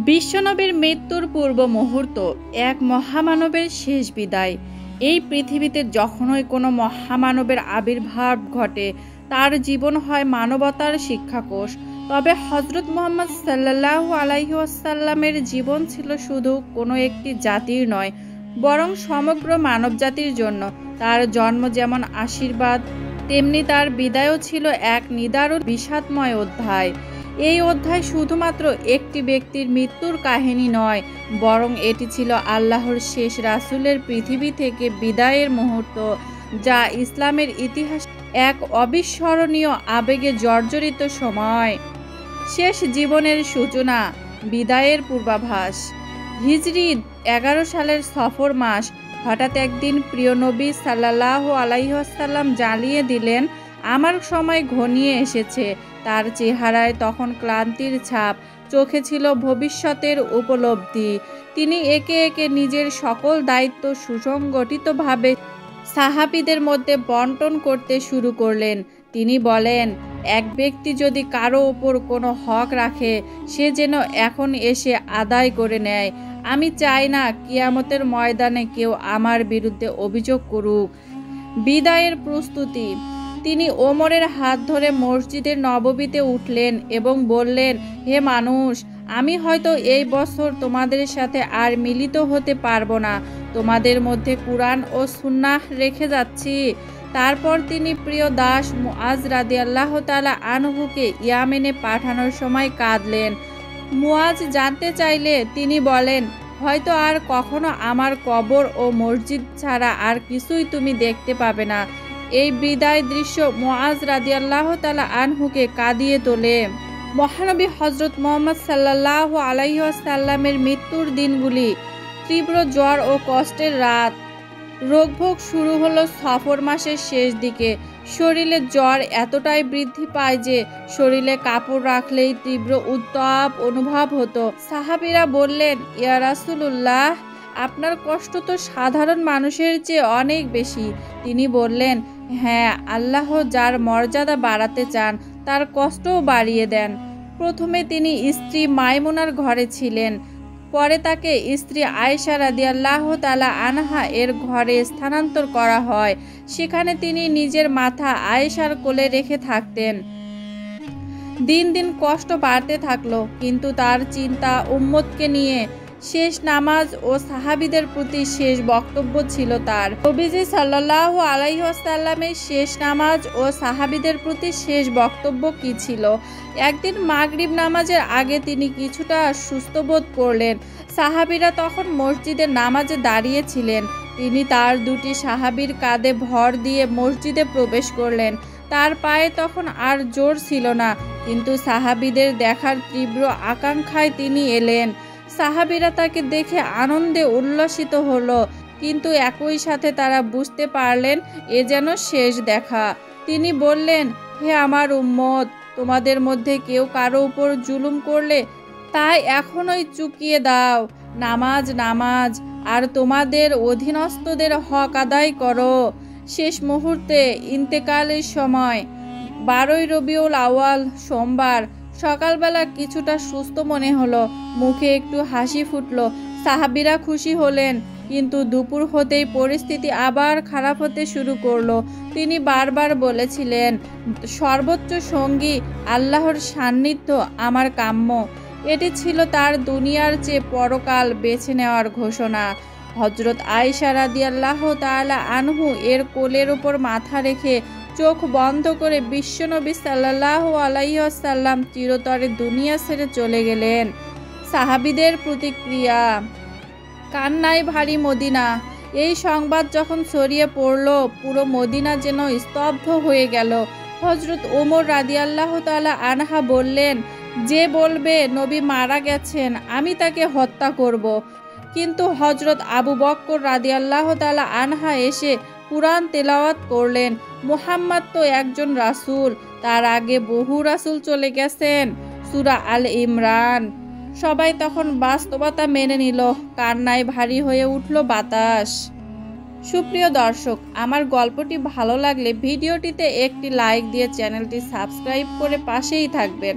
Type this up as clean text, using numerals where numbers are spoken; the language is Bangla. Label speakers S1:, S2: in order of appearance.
S1: বিশ্বনবীর মৃত্যুর পূর্ব মুহূর্ত এক মহামানবের শেষ বিদায়। এই পৃথিবীতে যখনই কোনো মহামানবের আবির্ভাব ঘটে তার জীবন হয় মানবতার শিক্ষাকোষ। তবে হজরত মুহাম্মদ সাল্লাল্লাহু আলাইহি ওয়াসাল্লামের জীবন ছিল শুধু কোনো একটি জাতির নয়, বরং সমগ্র মানবজাতির জন্য। তার জন্ম যেমন আশীর্বাদ, তেমনি তার বিদায়ও ছিল এক নিদারুণ বিষাদময় অধ্যায়। এই অধ্যায় শুধুমাত্র একটি ব্যক্তির মৃত্যুর কাহিনী নয়, বরং এটি ছিল আল্লাহর শেষ রাসূলের পৃথিবী থেকে বিদায়ের মুহূর্ত, যা ইসলামের ইতিহাস এক অবিস্মরণীয় আবেগে জর্জরিত সময়। শেষ জীবনের সূচনা, বিদায়ের পূর্বাভাস। হিজরি 11 সালের সফর মাস। হঠাৎ একদিন প্রিয় নবী সাল্লাল্লাহু আলাইহি ওয়াসাল্লাম জানিয়ে দিলেন, আমার সময় ঘনিয়ে এসেছে। তার চেহারায় তখন ক্লান্তির ছাপ, চোখে ছিল ভবিষ্যতের উপলব্ধি। তিনি একে একে নিজের সকল দায়িত্ব সুসংগঠিতভাবে সাহাবীদের মধ্যে বন্টন করতে শুরু করলেন। তিনি বলেন, এক ব্যক্তি যদি কারো ওপর কোনো হক রাখে, সে যেন এখন এসে আদায় করে নেয়। আমি চাই না কিয়ামতের ময়দানে কেউ আমার বিরুদ্ধে অভিযোগ করুক। বিদায়ের প্রস্তুতি। তিনি ওমরের হাত ধরে মসজিদের নববীতে উঠলেন এবং বললেন, হে মানুষ, আমি হয়তো এই বছর তোমাদের সাথে আর মিলিত হতে পারবো না। তোমাদের মধ্যে কুরআন ও সুন্নাহ রেখে যাচ্ছি। তারপর তিনি প্রিয় দাস মুআজ রাদিয়াল্লাহু তাআলা আনহুকে ইয়ামেনে পাঠানোর সময় কাঁদলেন। মুআজ জানতে চাইলে তিনি বলেন, হয়তো আর কখনো আমার কবর ও মসজিদ ছাড়া আর কিছুই তুমি দেখতে পাবে না। এই বিদায় দৃশ্য মুআজ রাদিয়াল্লাহু তাআলা আনহুকে কাঁদিয়ে তোলে। মহানবী হজরত মুহাম্মদ সাল্লাল্লাহু আলাইহি ওয়াসাল্লামের মৃত্যুর দিনগুলি, তীব্র জ্বর ও কষ্টের রাত। রোগভোগ শুরু হলো সফর মাসের শেষ দিকে। শরীরে জ্বর এতটাই বৃদ্ধি পায় যে শরীরে কাপড় রাখলেই তীব্র উত্তাপ অনুভব হতো। সাহাবীরা বললেন, ইয়া রাসূলুল্লাহ, আপনার কষ্ট তো সাধারণ মানুষের চেয়ে অনেক বেশি। তিনি বললেন, হ্যাঁ, আল্লাহ যার মর্যাদা বাড়াতে চান তার কষ্টও বাড়িয়ে দেন। প্রথমে তিনি স্ত্রী মাইমুনার ঘরে ছিলেন, পরে তাকে স্ত্রী আয়েশা রাদিয়াল্লাহু তাআলা আনহা এর ঘরে স্থানান্তর করা হয়। সেখানে তিনি নিজের মাথা আয়েশার কোলে রেখে থাকতেন। দিন দিন কষ্ট বাড়তে থাকলো, কিন্তু তার চিন্তা উম্মতকে নিয়ে। শেষ নামাজ ও সাহাবীদের প্রতি শেষ বক্তব্য ছিল তার। নবীজি সাল্লাল্লাহু আলাইহি ওয়াসাল্লামের শেষ নামাজ ও সাহাবীদের প্রতি শেষ বক্তব্য কি ছিল? একদিন মাগরিব নামাজের আগে তিনি কিছুটা সুস্থ বোধ করলেন। সাহাবীরা তখন মসজিদের নামাজে দাঁড়িয়ে ছিলেন। তিনি তার দুটি সাহাবীর কাঁধে ভর দিয়ে মসজিদে প্রবেশ করলেন। তার পায়ে তখন আর জোর ছিল না, কিন্তু সাহাবীদের দেখার তীব্র আকাঙ্ক্ষায় তিনি এলেন। সাহাবীরা তাকে দেখে আনন্দে উল্লসিত হলো, কিন্তু একই সাথে তারা বুঝতে পারলেন এ যেন শেষ দেখা। তিনি বললেন, হে আমার উম্মত, তোমাদের মধ্যে কেউ কারো উপর জুলুম করলে তাই এখনই চুকিয়ে দাও। নামাজ নামাজ, আর তোমাদের অধীনস্থদের হক আদায় করো। শেষ মুহূর্তে ইন্তেকালের সময় 12 রবিউল আউয়াল সোমবার সকালবেলা কিছুটা সুস্থ মনে হলো, মুখে একটু হাসি ফুটলো। সাহাবীরা খুশি হলেন, কিন্তু দুপুর হতেই পরিস্থিতি আবার খারাপ হতে শুরু করলো। তিনি বারবার বলেছিলেন, সর্বোচ্চ সঙ্গী আল্লাহর সান্নিধ্য আমার কাম্য। এটি ছিল তার দুনিয়ার চেয়ে পরকাল বেছে নেওয়ার ঘোষণা। হযরত আয়েশা রাদিয়াল্লাহু তাআলা আনহু এর কোলের উপর মাথা রেখে চোখ বন্ধ করে বিশ্বনবী সাল্লাল্লাহু আলাইহি ওয়াসাল্লাম চিরতরে দুনিয়া ছেড়ে চলে গেলেন। সাহাবীদের প্রতিক্রিয়া। কান্নায় ভারী মদিনা। এই সংবাদ যখন ছড়িয়ে পড়ল, পুরো মদিনা যেন স্তব্ধ হয়ে গেল। হযরত ওমর রাদিয়াল্লাহু তাআলা আনহা বললেন, যে বলবে নবী মারা গেছেন আমি তাকে হত্যা করব। কিন্তু হযরত আবু বকর রাদিয়াল্লাহু তাআলা আনহা এসে কুরআন তেলাওয়াত করলেন। মুহাম্মদ তো একজন রাসূল, তার আগে বহু রাসূল চলে গেছেন। সূরা আল ইমরান। সবাই তখন বাস্তবতা মেনে নিল। কান্নায় ভারী হয়ে উঠল বাতাস। সুপ্রিয় দর্শক, আমার গল্পটি ভালো লাগলে ভিডিওটিতে একটি লাইক দিয়ে চ্যানেলটি সাবস্ক্রাইব করে পাশেই থাকবেন।